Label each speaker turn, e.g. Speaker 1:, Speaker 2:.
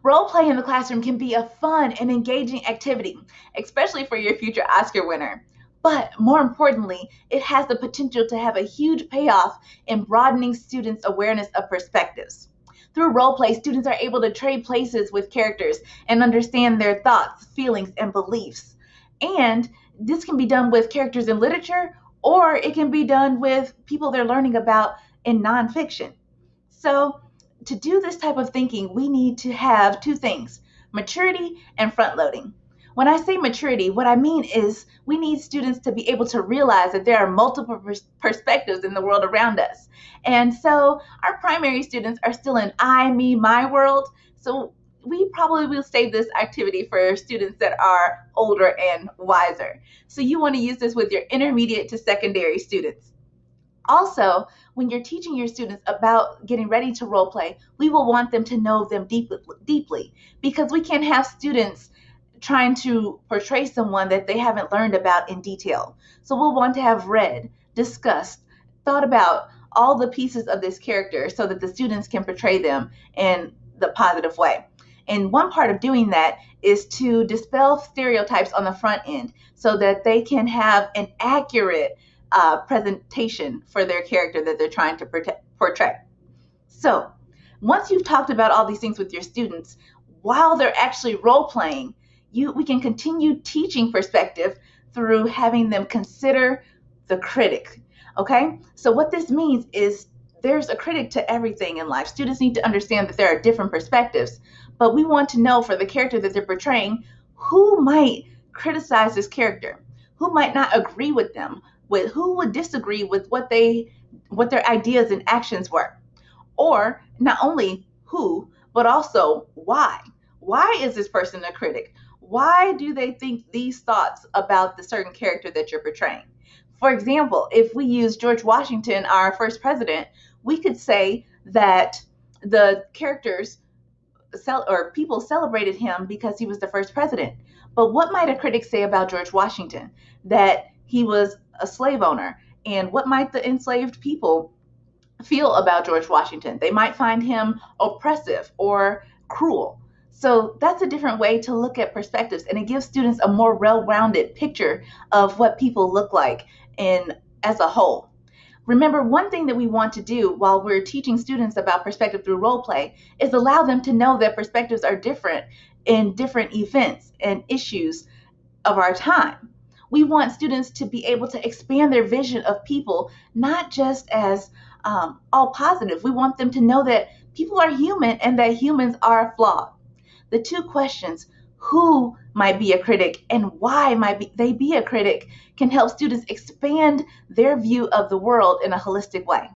Speaker 1: Role play in the classroom can be a fun and engaging activity, especially for your future Oscar winner. But more importantly, it has the potential to have a huge payoff in broadening students' awareness of perspectives. Through role play, students are able to trade places with characters and understand their thoughts, feelings, and beliefs. And this can be done with characters in literature, or it can be done with people they're learning about in nonfiction. So, to do this type of thinking, we need to have two things: maturity and front loading. When I say maturity, what I mean is we need students to be able to realize that there are multiple perspectives in the world around us. And so our primary students are still in I, me, my world. So we probably will save this activity for students that are older and wiser. So you want to use this with your intermediate to secondary students. Also, when you're teaching your students about getting ready to role play, we will want them to know them deeply, because we can't have students trying to portray someone that they haven't learned about in detail. So we'll want to have read, discussed, thought about all the pieces of this character so that the students can portray them in the positive way. And one part of doing that is to dispel stereotypes on the front end so that they can have an accurate presentation for their character that they're trying to portray. So once you've talked about all these things with your students, while they're actually role playing, we can continue teaching perspective through having them consider the critic. Okay? So what this means is there's a critic to everything in life. Students need to understand that there are different perspectives, but we want to know for the character that they're portraying, who might criticize this character, who might not agree with them, with who would disagree with what their ideas and actions were. Or not only who, but also why. Why is this person a critic? Why do they think these thoughts about the certain character that you're portraying? For example, if we use George Washington, our first president, we could say that the characters or people celebrated him because he was the first president. But what might a critic say about George Washington? That he was a slave owner. And what might the enslaved people feel about George Washington? They might find him oppressive or cruel. So that's a different way to look at perspectives, and it gives students a more well-rounded picture of what people look like as a whole. Remember, one thing that we want to do while we're teaching students about perspective through role play is allow them to know that perspectives are different in different events and issues of our time. We want students to be able to expand their vision of people, not just as all positive. We want them to know that people are human and that humans are flawed. The two questions, who might be a critic and why they be a critic, can help students expand their view of the world in a holistic way.